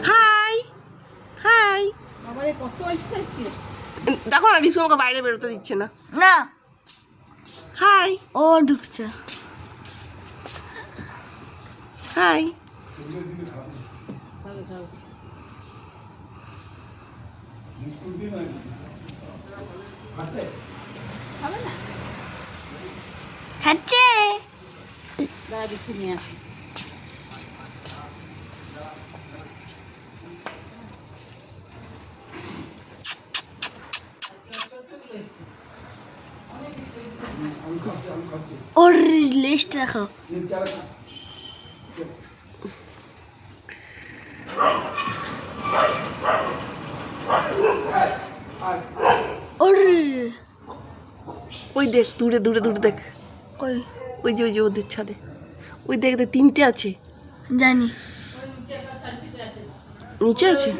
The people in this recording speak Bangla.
হাই হাই আমারে কত এক্সারসাইজ কি দেখো না রিসু আমাকে বাইরে বেরোতে দিচ্ছে না। না হাই ও ঢুকছে। হাই খাবে খাও খাবে না খাচ্ছে দাঁড়া বিস্কুট নিয়ে আসি ওর লিস্ট দেখো। ওর ওই দেখ দূরে দূরে দূরে দেখ, কই ওই যে ওদের ছাদে ওই দেখ দেখ তিনটে আছে, জানি নিচে আছে।